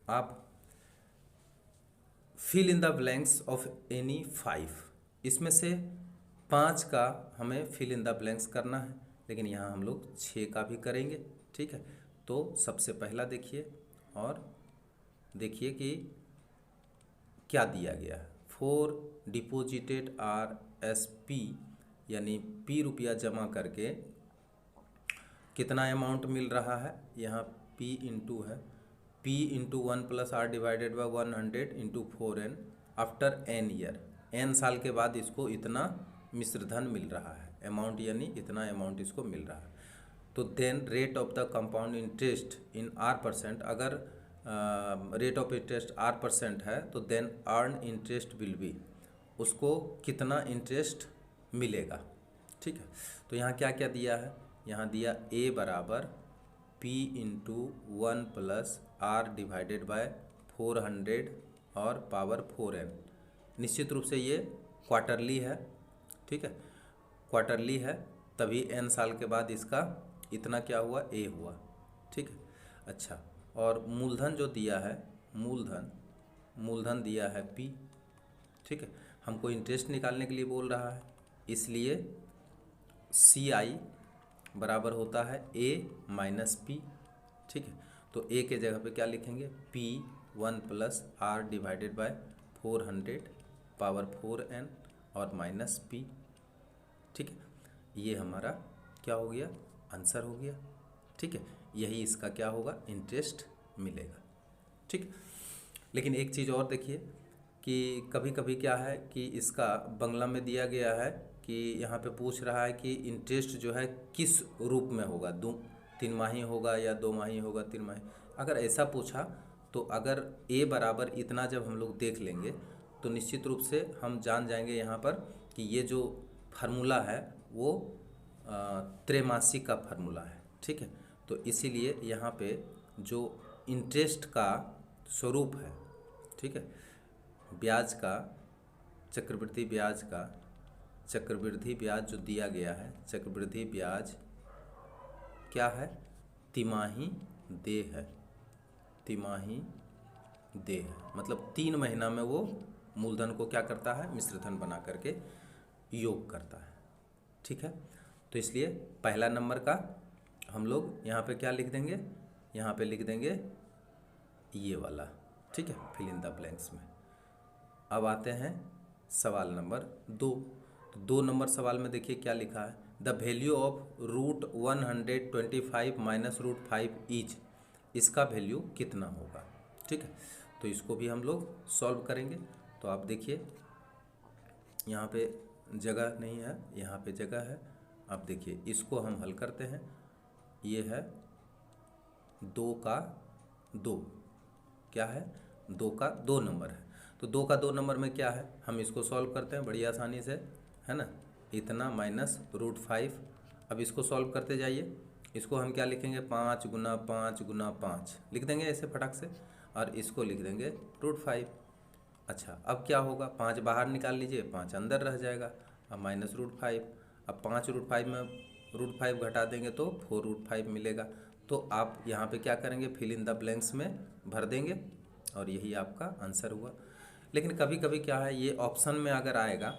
आप fill in the blanks of any 5, इसमें से 5 का हमें फिल इन द ब्लैंक्स करना है, लेकिन यहाँ हम लोग 6 का भी करेंगे। ठीक है, तो सबसे पहला देखिए और देखिए कि क्या दिया गया है। 4 डिपोजिटेड आर एस पी, यानी पी रुपया जमा करके कितना अमाउंट मिल रहा है। यहाँ P इंटू है, P into 1 plus r divided by 100 into 4n after n year, n साल के बाद इसको इतना मिश्रधन मिल रहा है, अमाउंट यानी इतना अमाउंट इसको मिल रहा है। तो then rate of the compound interest in R%, अगर रेट ऑफ इंटरेस्ट R% है तो then earn interest will be, उसको कितना इंटरेस्ट मिलेगा। ठीक है, तो यहाँ क्या क्या दिया है, यहाँ दिया A बराबर P into 1 plus r divided by 400 और पावर 4n। निश्चित रूप से ये क्वार्टरली है। ठीक है, क्वार्टरली है, तभी n साल के बाद इसका इतना क्या हुआ, A हुआ। ठीक है, अच्छा, और मूलधन जो दिया है, मूलधन दिया है P। ठीक है, हमको इंटरेस्ट निकालने के लिए बोल रहा है, इसलिए CI बराबर होता है A माइनस P। ठीक है, तो A के जगह पे क्या लिखेंगे, P 1 plus r divided by 400 power 4n और माइनस P। ठीक है, ये हमारा क्या हो गया, आंसर हो गया। ठीक है, यही इसका क्या होगा, इंटरेस्ट मिलेगा। ठीक, लेकिन एक चीज़ और देखिए कि कभी कभी क्या है कि इसका बंगला में दिया गया है कि यहाँ पे पूछ रहा है कि इंटरेस्ट जो है किस रूप में होगा, 3 माही होगा या 2 माही होगा, 3 माही। अगर ऐसा पूछा तो अगर A बराबर इतना जब हम लोग देख लेंगे तो निश्चित रूप से हम जान जाएंगे यहाँ पर कि ये जो फार्मूला है वो त्रैमासिक का फार्मूला है। ठीक है, तो इसीलिए यहाँ पे जो इंटरेस्ट का स्वरूप है, ठीक है, ब्याज का, चक्रवृद्धि ब्याज जो दिया गया है, चक्रवृद्धि ब्याज क्या है, तिमाही देय है, मतलब 3 महीना में वो मूलधन को क्या करता है, मिश्रधन बना करके योग करता है। ठीक है, तो इसलिए पहला नंबर का हम लोग यहाँ पे क्या लिख देंगे, यहाँ पे लिख देंगे ये वाला। ठीक है, फिल इन द ब्लैंक्स में। अब आते हैं सवाल नंबर 2। तो 2 नंबर सवाल में देखिए क्या लिखा है, the value of √125 minus √5 each, इसका वैल्यू कितना होगा। ठीक है, तो इसको भी हम लोग सॉल्व करेंगे। तो आप देखिए यहाँ पे जगह नहीं है, यहाँ पे जगह है। आप देखिए इसको हम हल करते हैं, ये है 2 का 2, क्या है, 2 का 2 नंबर है। तो 2 का 2 नंबर में क्या है, हम इसको सॉल्व करते हैं बड़ी आसानी से, है ना, इतना माइनस √5। अब इसको सॉल्व करते जाइए, इसको हम क्या लिखेंगे, 5 गुना 5 गुना 5 लिख देंगे ऐसे फटाक से, और इसको लिख देंगे √5। अच्छा, अब क्या होगा, 5 बाहर निकाल लीजिए, 5 अंदर रह जाएगा, अब माइनस √5। अब 5 √5 में √5 घटा देंगे तो 4 √5 मिलेगा। तो आप यहाँ पे क्या करेंगे, फिल इन द ब्लैंक्स में भर देंगे और यही आपका आंसर हुआ। लेकिन कभी कभी क्या है, ये ऑप्शन में अगर आएगा,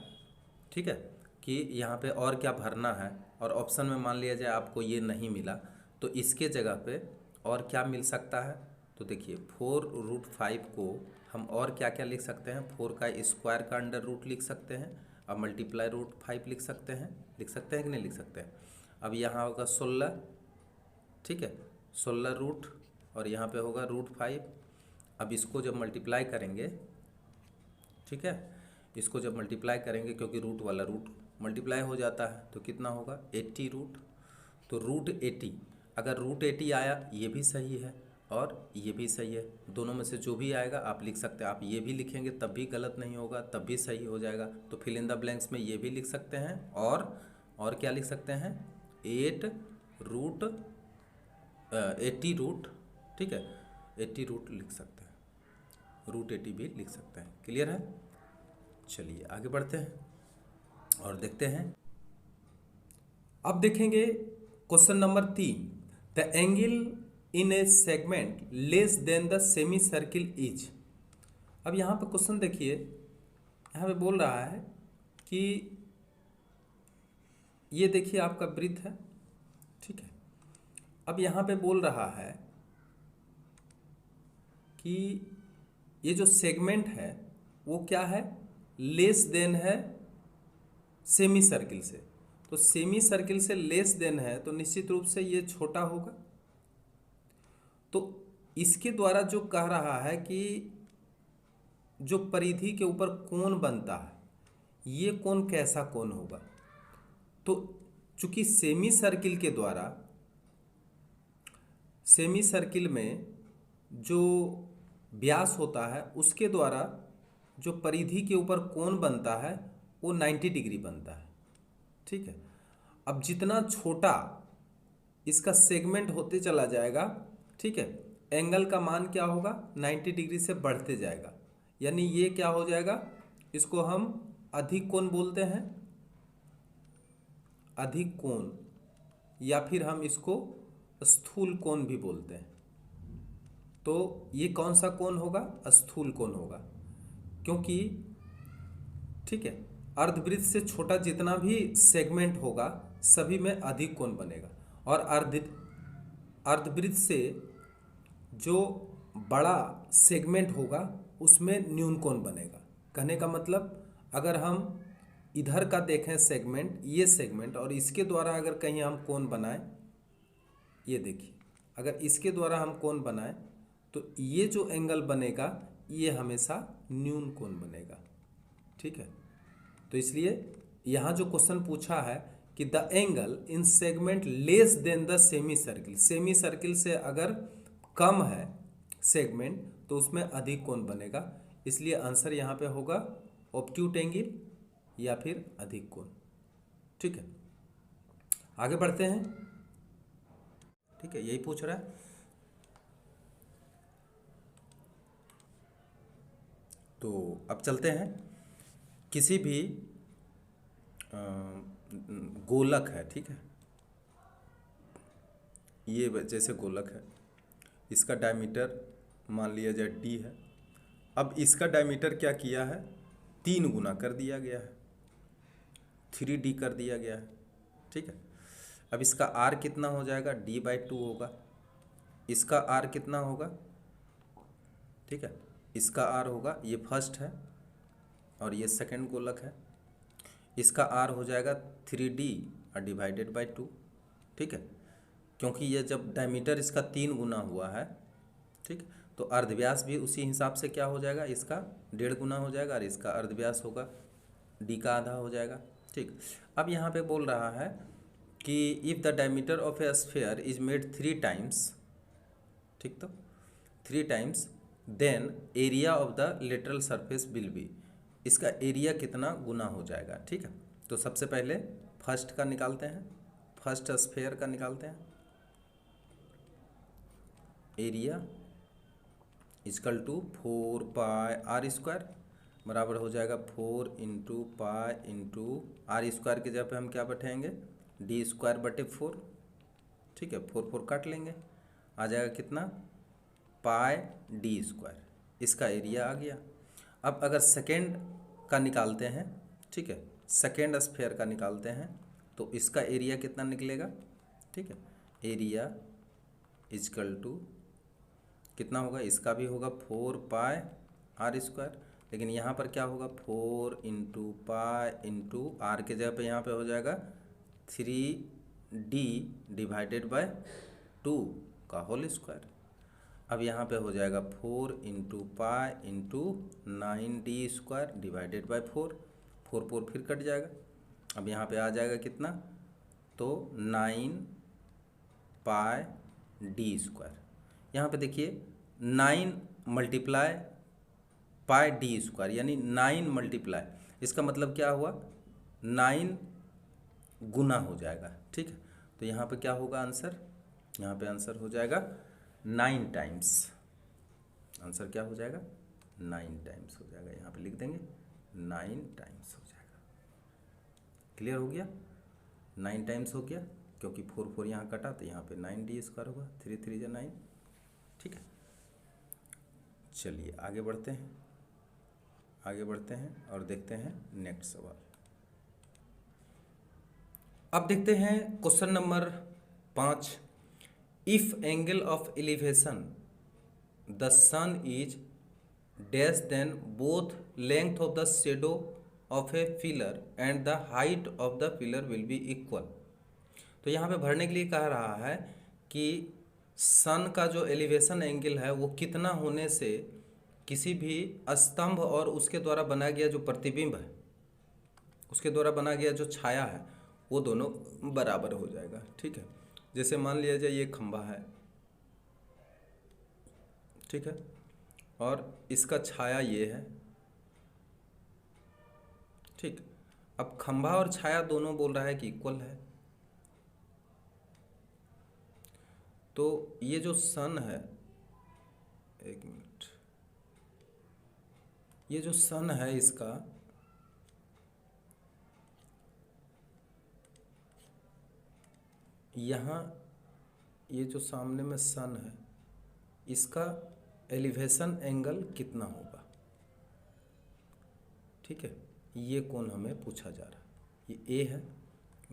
ठीक है, कि यहाँ पे और क्या भरना है, और ऑप्शन में मान लिया जाए आपको ये नहीं मिला, तो इसके जगह पे और क्या मिल सकता है। तो देखिए 4 √5 को हम और क्या क्या लिख सकते हैं, 4 का स्क्वायर का अंडर रूट लिख सकते हैं, अब मल्टीप्लाई √5 लिख सकते हैं कि नहीं लिख सकते हैं। अब यहाँ होगा 16, ठीक है, 16 रूट, और यहाँ पे होगा √5। अब इसको जब मल्टीप्लाई करेंगे, ठीक है, इसको जब मल्टीप्लाई करेंगे, क्योंकि रूट वाला रूट मल्टीप्लाई हो जाता है, तो कितना होगा 80 रूट। तो √80, अगर √80 आया ये भी सही है और ये भी सही है, दोनों में से जो भी आएगा आप लिख सकते हैं। आप ये भी लिखेंगे तब भी गलत नहीं होगा, तब भी सही हो जाएगा। तो फिल इन द ब्लैंक्स में ये भी लिख सकते हैं, और क्या लिख सकते हैं, 80 रूट, ठीक है, 80 रूट लिख सकते हैं, √80 भी लिख सकते हैं। क्लियर है, चलिए आगे बढ़ते हैं और देखते हैं। अब देखेंगे question number 3, the angle in A segment less than the semi circle is. अब यहाँ पे क्वेश्चन देखिए, यहाँ पे बोल रहा है कि ये देखिए आपका वृत्त है, ठीक है। अब यहाँ पे बोल रहा है कि ये जो सेगमेंट है वो क्या है, लेस देन है सेमी सर्किल से। तो सेमी सर्किल से लेस देन है तो निश्चित रूप से ये छोटा होगा। तो इसके द्वारा जो कह रहा है कि जो परिधि के ऊपर कोण बनता है, ये कोण कैसा कोण होगा। तो चूंकि सेमी सर्किल के द्वारा, सेमी सर्किल में जो व्यास होता है उसके द्वारा जो परिधि के ऊपर कोण बनता है वो 90 डिग्री बनता है, ठीक है। अब जितना छोटा इसका सेगमेंट होते चला जाएगा, ठीक है, एंगल का मान क्या होगा, 90 डिग्री से बढ़ते जाएगा। यानी ये क्या हो जाएगा, इसको हम अधिक कोण बोलते हैं, अधिक कोण, या फिर हम इसको स्थूल कोण भी बोलते हैं। तो ये कौन सा कोण होगा, स्थूल कोण होगा, क्योंकि ठीक है अर्धवृत्त से छोटा जितना भी सेगमेंट होगा सभी में अधिक कोण बनेगा, और अर्धवृत्त से जो बड़ा सेगमेंट होगा उसमें न्यून कोण बनेगा। कहने का मतलब अगर हम इधर का देखें सेगमेंट, ये सेगमेंट, और इसके द्वारा अगर कहीं हम कोण बनाएं, ये देखिए अगर इसके द्वारा हम कोण बनाएं तो ये जो एंगल बनेगा ये हमेशा न्यून कोण बनेगा, ठीक है। तो इसलिए यहाँ जो क्वेश्चन पूछा है कि the angle in segment less than the semi circle, semi circle से अगर कम है सेगमेंट तो उसमें अधिक कोण बनेगा। इसलिए आंसर यहाँ पे होगा ऑब्ट्यूट एंगल या फिर अधिक कोण, ठीक है। आगे बढ़ते हैं, ठीक है, यही पूछ रहा है। तो अब चलते हैं, किसी भी गोलक है, ठीक है, ये जैसे गोलक है, इसका डायमीटर मान लिया जाए d है। अब इसका डायमीटर क्या किया है, 3 गुना कर दिया गया है, 3d कर दिया गया है, ठीक है। अब इसका r कितना हो जाएगा, d/2 होगा। इसका r कितना होगा, ठीक है, इसका r होगा, ये फर्स्ट है और ये सेकंड गोलक है, इसका r हो जाएगा 3d डिवाइडेड बाई 2, ठीक है। क्योंकि ये जब डायमीटर इसका 3 गुना हुआ है, ठीक, तो अर्धव्यास भी उसी हिसाब से क्या हो जाएगा, इसका 1.5 गुना हो जाएगा, और इसका अर्धव्यास होगा d का आधा हो जाएगा, ठीक। अब यहाँ पे बोल रहा है कि if the diameter of a sphere is made 3 times, ठीक, तो 3 times then area of the lateral surface will be, इसका एरिया कितना गुना हो जाएगा, ठीक है। तो सबसे पहले फर्स्ट का निकालते हैं, फर्स्ट स्फीयर का निकालते हैं। Area equal to 4 pi r square बराबर हो जाएगा 4 into pi into r square के जगह पे हम क्या बैठाएंगे, डी स्क्वायर बटे 4, ठीक है, 4 काट लेंगे, आ जाएगा कितना, पाई डी स्क्वायर, इसका एरिया आ गया। अब अगर सेकेंड का निकालते हैं, ठीक है, सेकेंड स्फीयर का निकालते हैं तो इसका एरिया कितना निकलेगा, ठीक है, एरिया इक्वल टू कितना होगा, इसका भी होगा 4 पाई आर स्क्वायर, लेकिन यहाँ पर क्या होगा 4 इंटू पाई इंटू आर के जगह पे यहाँ पे हो जाएगा 3d डिवाइडेड बाय 2 का होल स्क्वायर। अब यहाँ पे हो जाएगा 4 into pi into 9d square divided by 4, 4 फिर कट जाएगा। अब यहाँ पे आ जाएगा कितना, तो 9 पाई डी स्क्वायर। यहाँ पे देखिए 9 मल्टीप्लाई पाई डी स्क्वायर यानी 9 मल्टीप्लाई, इसका मतलब क्या हुआ, 9 गुना हो जाएगा, ठीक है। तो यहाँ पे क्या होगा आंसर, यहाँ पे आंसर हो जाएगा 9 टाइम्स, आंसर क्या हो जाएगा 9 टाइम्स हो जाएगा, यहाँ पे लिख देंगे 9 टाइम्स हो जाएगा। क्लियर हो गया, 9 टाइम्स हो गया, क्योंकि 4 यहाँ कटा तो यहाँ पे 9d स्क्वायर होगा, 3 3 9। ठीक है, चलिए आगे बढ़ते हैं, और देखते हैं नेक्स्ट सवाल। अब देखते हैं question number 5। If angle of elevation the sun is dash then both length of the shadow of a pillar and the height of the pillar will be equal. तो यहाँ पे भरने के लिए कह रहा है कि सन का जो एलिवेशन एंगल है वो कितना होने से किसी भी स्तंभ और उसके द्वारा बनाया गया जो प्रतिबिंब है, उसके द्वारा बनाया गया जो छाया है, वो दोनों बराबर हो जाएगा। ठीक है, जैसे मान लिया जाए ये खंभा है, ठीक है, और इसका छाया ये है। ठीक, अब खंभा और छाया दोनों बोल रहा है कि इक्वल है, तो ये जो सन है, एक मिनट, ये जो सन है इसका यहाँ, ये जो सामने में सन है इसका एलिवेशन एंगल कितना होगा। ठीक है, ये कोण हमें पूछा जा रहा है। ये ए है,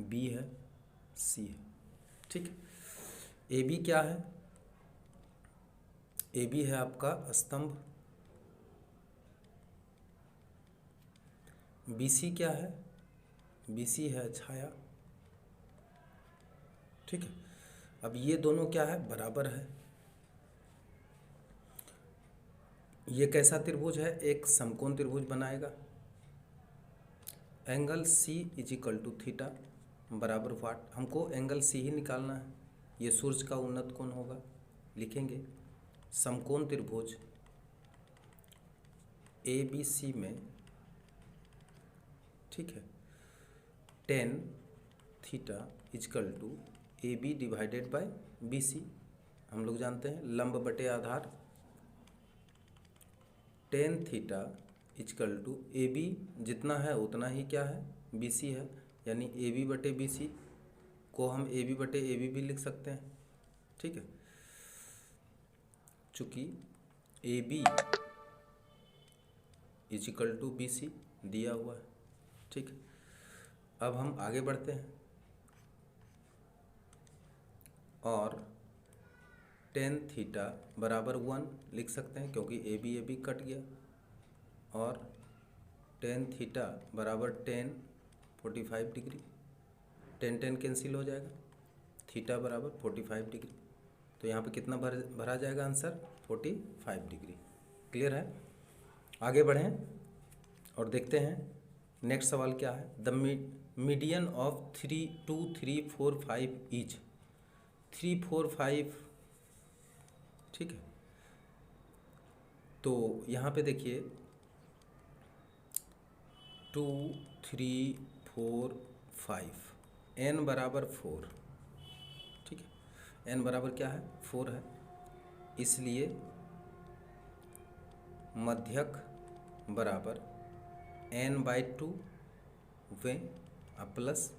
बी है, सी है। ठीक है, ए बी क्या है, ए बी है आपका स्तंभ, बी सी क्या है, बी सी है छाया। ठीक है, अब ये दोनों क्या है, बराबर है। ये कैसा त्रिभुज है, एक समकोण त्रिभुज बनाएगा। Angle C is equal to theta बराबर वाट, हमको एंगल सी ही निकालना है। ये सूर्य का उन्नत कोण होगा, लिखेंगे समकोण त्रिभुज ए बी सी में, ठीक है, tan theta equal to A B divided by B C. हम लोग जानते हैं लंब बटे आधार, tan theta equal to A B जितना है उतना ही क्या है, बी सी है, यानी ए बी बटे बी सी को हम ए बी बटे ए बी भी लिख सकते हैं। ठीक है, चूँकि A B is equal to B C दिया हुआ है। ठीक है, अब हम आगे बढ़ते हैं और टेन थीटा बराबर 1 लिख सकते हैं क्योंकि ए बी कट गया, और टेन थीटा बराबर 10 45 डिग्री, 10 कैंसिल हो जाएगा, थीटा बराबर 45 डिग्री। तो यहाँ पे कितना भरा जाएगा आंसर, 45 डिग्री। क्लियर है, आगे बढ़ें और देखते हैं नेक्स्ट सवाल क्या है। The median of 3 2 3 4 5 is 3 4 5। ठीक है, तो यहाँ पे देखिए 2 3 4 5, n बराबर 4। ठीक है, n बराबर क्या है, 4 है, इसलिए मध्यक बराबर n/2 way plus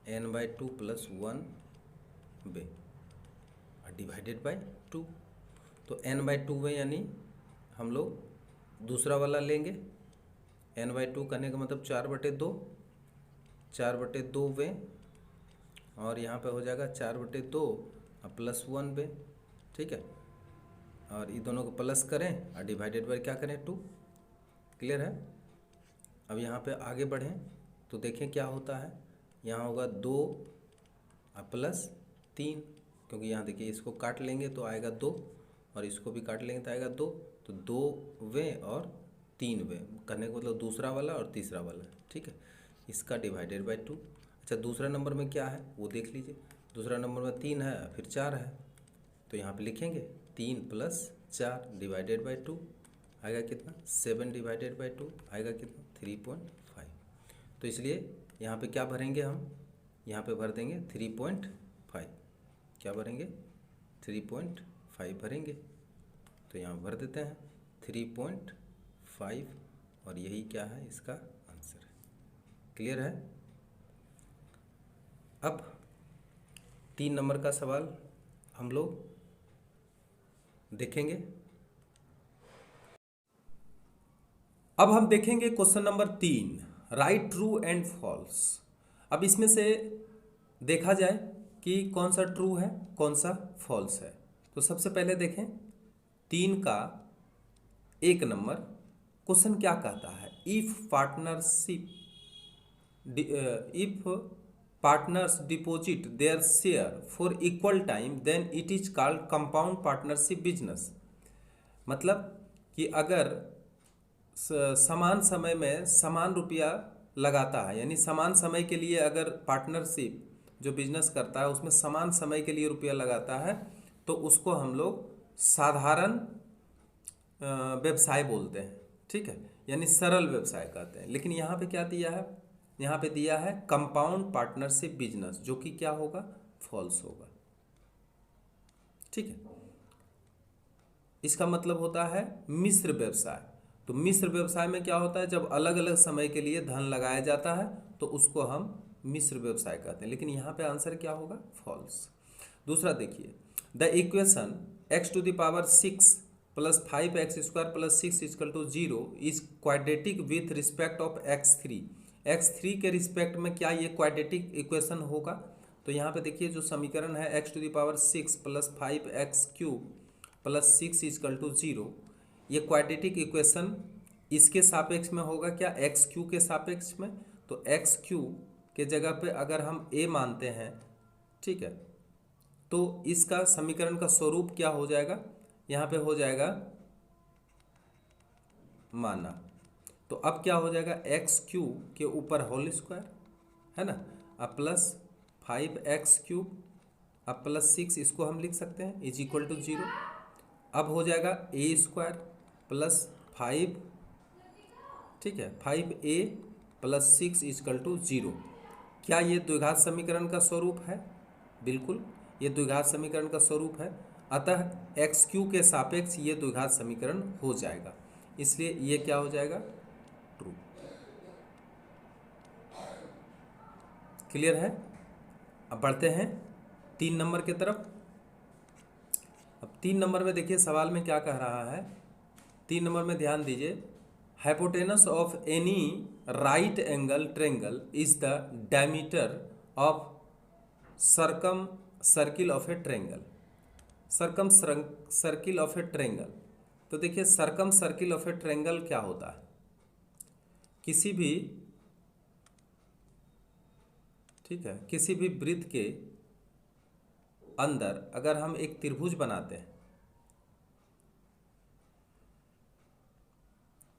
n/2 + 1 way divided by 2। तो n/2 वे यानी हम लोग दूसरा वाला लेंगे, n/2 करने का मतलब 4/2, 4/2 वे, और यहाँ पे हो जाएगा 4/2 + 1 वे। ठीक है, और ये दोनों को प्लस करें और डिवाइडेड बाय क्या करें, 2। क्लियर है, अब यहाँ पे आगे बढ़ें तो देखें क्या होता है। यहाँ होगा 2 + 3, क्योंकि यहाँ देखिए इसको काट लेंगे तो आएगा 2, और इसको भी काट लेंगे तो आएगा 2, तो 2 वे और 3 वे करने का मतलब दूसरा वाला और तीसरा वाला। ठीक है, इसका डिवाइडेड बाय 2। अच्छा, दूसरा नंबर में क्या है वो देख लीजिए, दूसरा नंबर में 3 है फिर 4 है, तो यहाँ पे लिखेंगे 3 + 4 डिवाइडेड बाय 2 आएगा कितना, 7 डिवाइडेड बाय 2 आएगा कितना, 3.5। तो इसलिए यहाँ पे क्या भरेंगे हम, यहाँ पे भर देंगे 3.5। क्या भरेंगे, 3.5 भरेंगे, तो यहाँ भर देते हैं 3.5, और यही क्या है, इसका आंसर है। क्लियर है, अब 3 नंबर का सवाल हम लोग देखेंगे। अब हम देखेंगे question number 3, right true and false. अब इसमें से देखा जाए कि कौन सा ट्रू है कौन सा फॉल्स है। तो सबसे पहले देखें 3 का 1 नंबर क्वेश्चन क्या कहता है, if partners deposit their share for equal time then it is called compound partnership business. मतलब कि अगर समान समय में समान रुपया लगाता है, यानी समान समय के लिए अगर पार्टनरशिप जो बिजनेस करता है उसमें समान समय के लिए रुपया लगाता है तो उसको हम लोग साधारण व्यवसाय बोलते हैं, ठीक है, यानी सरल व्यवसाय कहते हैं। लेकिन यहाँ पे क्या दिया है, यहाँ पे दिया है कंपाउंड पार्टनरशिप बिजनेस, जो कि क्या होगा, फॉल्स होगा, ठीक है। इसका मतलब होता है मिश्र व्यवसाय। तो मिश्र व्यवसाय में क्या होता है, जब अलग अलग समय के लिए धन लगाया जाता है तो उसको हम मिश्र व्यवसाय कहते हैं। लेकिन यहाँ पे आंसर क्या होगा, फॉल्स। दूसरा देखिए, the equation x⁶ plus 5x² plus 6 equal to 0 is quadratic with respect of x3। x3 के रिस्पेक्ट में क्या ये क्वाड्रेटिक इक्वेशन होगा। तो यहाँ पे देखिए जो समीकरण है x⁶ plus 5x³ plus 6 equal to 0, ये क्वाड्रेटिक इक्वेशन इसके सापेक्ष में होगा क्या, x³ के सापेक्ष में। तो x³ के जगह पे अगर हम a मानते हैं, ठीक है, तो इसका समीकरण का स्वरूप क्या हो जाएगा, यहाँ पे हो जाएगा माना। तो अब क्या हो जाएगा, x³ के ऊपर होल स्क्वायर है ना, अब प्लस 5x³ अब प्लस 6, इसको हम लिख सकते हैं इज इक्वल टू 0। अब हो जाएगा a² प्लस 5, ठीक है, 5a प्लस 6 इक्वल टू 0। क्या ये द्विघात समीकरण का स्वरूप है, बिल्कुल ये द्विघात समीकरण का स्वरूप है। अतः x³ के सापेक्ष ये द्विघात समीकरण हो जाएगा, इसलिए ये क्या हो जाएगा, ट्रू। क्लियर है। अब बढ़ते हैं 3 नंबर की तरफ। अब 3 नंबर में देखिए सवाल में क्या कह रहा है, 3 नंबर में ध्यान दीजिए, hypotenuse of any right angle triangle is the diameter of circum circle of A triangle. Circum circle of A triangle. तो देखिए circum circle of A triangle क्या होता है, किसी भी, ठीक है, किसी भी वृत्त के अंदर अगर हम एक त्रिभुज बनाते हैं,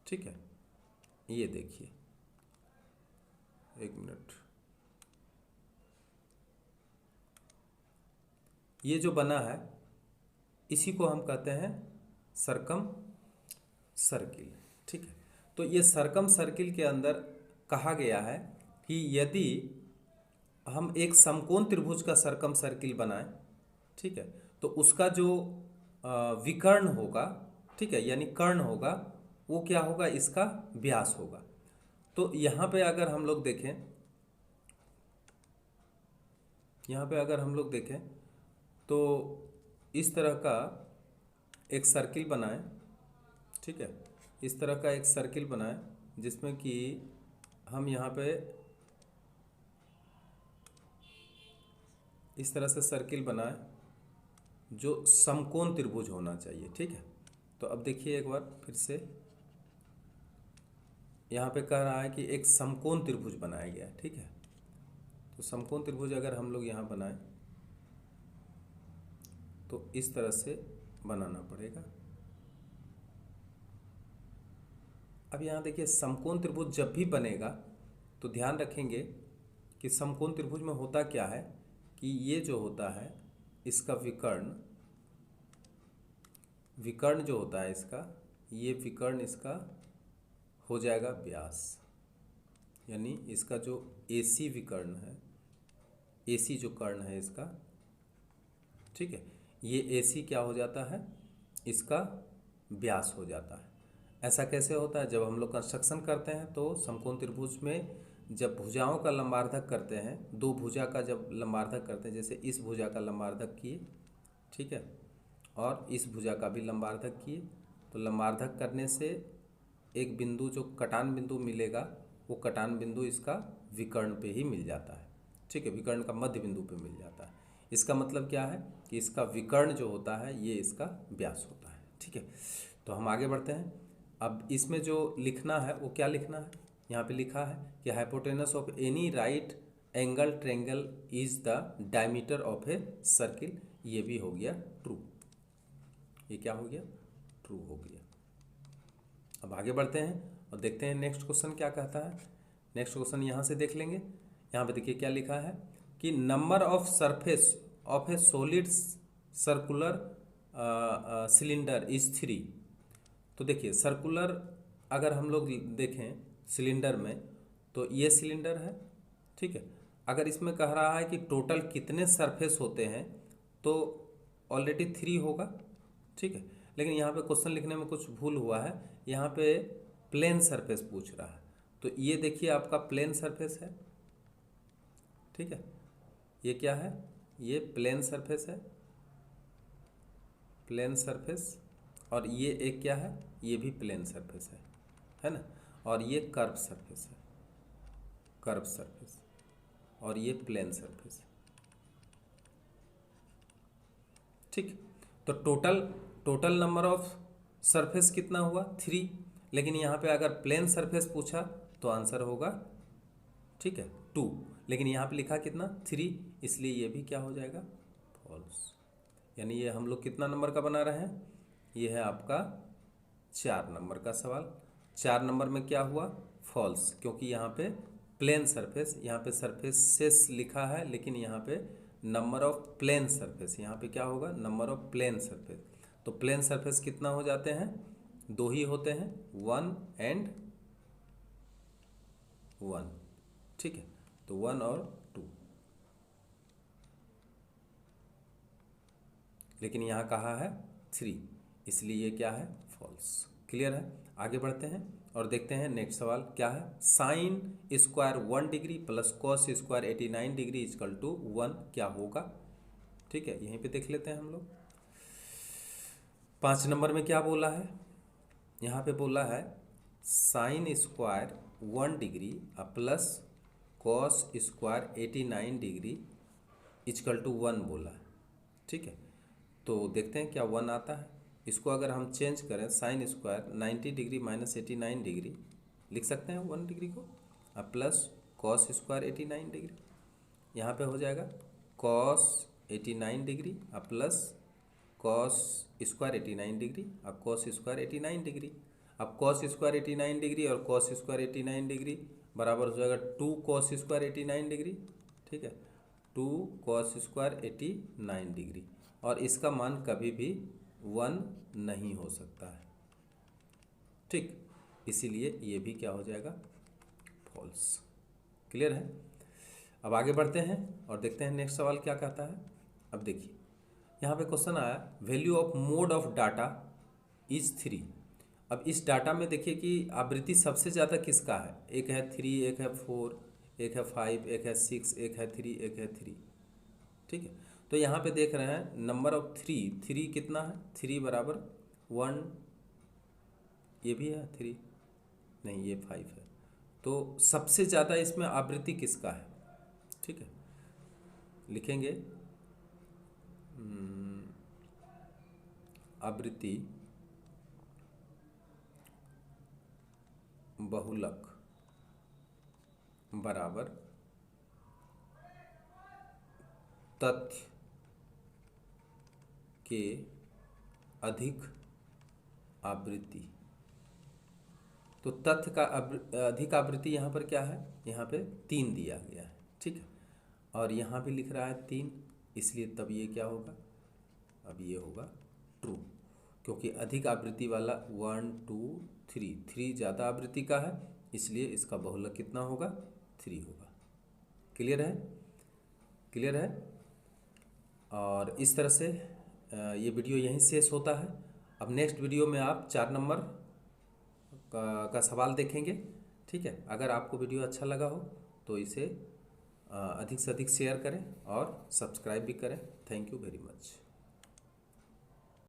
ठीक है, ये देखिए, एक मिनट, ये जो बना है इसी को हम कहते हैं सर्कम सर्किल, ठीक है। तो ये सर्कम सर्किल के अंदर कहा गया है कि यदि हम एक समकोण त्रिभुज का सर्कम सर्किल बनाएं, ठीक है, तो उसका जो विकर्ण होगा, ठीक है, यानी कर्ण होगा, वो क्या होगा, इसका व्यास होगा। तो यहाँ पे अगर हम लोग देखें, यहाँ पे अगर हम लोग देखें तो इस तरह का एक सर्किल बनाएं, ठीक है, इस तरह का एक सर्किल बनाएं जिसमें कि हम यहाँ पे इस तरह से सर्किल बनाएं जो समकोण त्रिभुज होना चाहिए, ठीक है। तो अब देखिए एक बार फिर से, यहाँ पे कह रहा है कि एक समकोण त्रिभुज बनाया गया, ठीक है। तो समकोण त्रिभुज अगर हम लोग यहाँ बनाएं तो इस तरह से बनाना पड़ेगा। अब यहाँ देखिए समकोण त्रिभुज जब भी बनेगा तो ध्यान रखेंगे कि समकोण त्रिभुज में होता क्या है कि ये जो होता है इसका विकर्ण जो होता है इसका, ये विकर्ण इसका हो जाएगा व्यास, यानी इसका जो AC विकर्ण है, AC जो कर्ण है इसका, ठीक है, ये AC क्या हो जाता है, इसका व्यास हो जाता है। ऐसा कैसे होता है, जब हम लोग कंस्ट्रक्शन करते हैं तो समकोण त्रिभुज में जब भुजाओं का लंबार्धक करते हैं, दो भुजा का जब लंबार्धक करते हैं, जैसे इस भुजा का लंबार्धक किए, ठीक है, और इस भुजा का भी लंबार्धक किए, तो लंबार्धक करने से एक बिंदु जो कटान बिंदु मिलेगा वो कटान बिंदु इसका विकर्ण पे ही मिल जाता है। ठीक है, विकर्ण का मध्य बिंदु पे मिल जाता है। इसका मतलब क्या है कि इसका विकर्ण जो होता है ये इसका व्यास होता है। ठीक है, तो हम आगे बढ़ते हैं। अब इसमें जो लिखना है वो क्या लिखना है, यहाँ पे लिखा है कि hypotenuse of any right angle triangle is the diameter of a circle. ये भी हो गया ट्रू, ये क्या हो गया, ट्रू हो गया। अब आगे बढ़ते हैं और देखते हैं नेक्स्ट क्वेश्चन क्या कहता है। नेक्स्ट क्वेश्चन यहाँ से देख लेंगे। यहाँ पे देखिए क्या लिखा है कि number of surface of A solid circular cylinder is 3। तो देखिए सर्कुलर अगर हम लोग देखें सिलेंडर में तो ये सिलेंडर है। ठीक है, अगर इसमें कह रहा है कि टोटल कितने सरफेस होते हैं तो ऑलरेडी 3 होगा। ठीक है, लेकिन यहाँ पे क्वेश्चन लिखने में कुछ भूल हुआ है, यहाँ पे प्लेन सरफेस पूछ रहा है। तो ये देखिए आपका प्लेन सरफेस है। ठीक है, ये क्या है, ये प्लेन सरफेस है, प्लेन सरफेस। और ये एक क्या है, ये भी प्लेन सरफेस है ना। और ये कर्व सरफेस है, कर्व सरफेस। और ये प्लेन सरफेस। ठीक, तो टोटल नंबर ऑफ सरफेस कितना हुआ 3, लेकिन यहाँ पे अगर प्लेन सरफेस पूछा तो आंसर होगा, ठीक है, 2। लेकिन यहाँ पे लिखा कितना 3, इसलिए ये भी क्या हो जाएगा, फॉल्स। यानी ये हम लोग कितना नंबर का बना रहे हैं, ये है आपका 4 नंबर का सवाल। 4 नंबर में क्या हुआ, फॉल्स, क्योंकि यहाँ पे प्लेन सरफेस, यहाँ पे सरफेसेस लिखा है लेकिन यहाँ पे नंबर ऑफ प्लेन सरफेस, यहाँ पे क्या होगा, नंबर ऑफ प्लेन सरफेस। तो प्लेन सरफेस कितना हो जाते हैं, 2 ही होते हैं, 1 and 1। ठीक है, तो 1 और 2, लेकिन यहाँ कहा है 3, इसलिए ये क्या है, फॉल्स। क्लियर है, आगे बढ़ते हैं और देखते हैं नेक्स्ट सवाल क्या है। Sine square 1 degree plus cos square 89 degree equal to 1 क्या होगा। ठीक है, यहीं पे देख लेते हैं हम लोग। 5 नंबर में क्या बोला है, यहाँ पे बोला है sine square 1 degree plus cos square 89 degree equal to 1 बोला है। ठीक है, तो देखते हैं क्या 1 आता है। इसको अगर हम चेंज करें, sine square 90 degree minus 89 degree लिख सकते हैं 1 डिग्री को, अब प्लस कॉस स्क्वायर 89 डिग्री, यहाँ पे हो जाएगा कॉस 89 डिग्री अब प्लस कॉस स्क्वायर 89 डिग्री अब कॉस स्क्वायर 89 डिग्री। अब कॉस स्क्वायर 89 डिग्री और कॉस स्क्वायर 89 डिग्री बराबर हो जाएगा 2 कॉस स्क्वायर 89 डिग्री। ठीक है, 2 कॉस स्क्वायर 89 डिग्री, और इसका मान कभी भी 1 नहीं हो सकता है। ठीक, इसीलिए ये भी क्या हो जाएगा, फॉल्स। क्लियर है, अब आगे बढ़ते हैं और देखते हैं नेक्स्ट सवाल क्या कहता है। अब देखिए यहाँ पे क्वेश्चन आया value of mode of data is 3। अब इस डाटा में देखिए कि आवृत्ति सबसे ज़्यादा किसका है, एक है 3, एक है 4, एक है 5, एक है 6, एक है 3, एक है 3। ठीक है, तो यहाँ पे देख रहे हैं नंबर ऑफ 3 कितना है, 3 बराबर 1, ये भी है 3, नहीं ये 5 है। तो सबसे ज़्यादा इसमें आवृत्ति किसका है। ठीक है, लिखेंगे आवृत्ति बहुलक बराबर तथ्य के अधिक आवृत्ति। तो तथ्य का अधिक आवृत्ति यहाँ पर क्या है, यहाँ पे 3 दिया गया है। ठीक है, और यहाँ भी लिख रहा है 3, इसलिए तब ये क्या होगा, अब ये होगा ट्रू, क्योंकि अधिक आवृत्ति वाला 1 2 3 ज़्यादा आवृत्ति का है, इसलिए इसका बहुलक कितना होगा, 3 होगा। क्लियर है, क्लियर है। और इस तरह से ये वीडियो यहीं शेष होता है। अब नेक्स्ट वीडियो में आप 4 नंबर का सवाल देखेंगे। ठीक है, अगर आपको वीडियो अच्छा लगा हो तो इसे अधिक से अधिक शेयर करें और सब्सक्राइब भी करें। Thank you very much.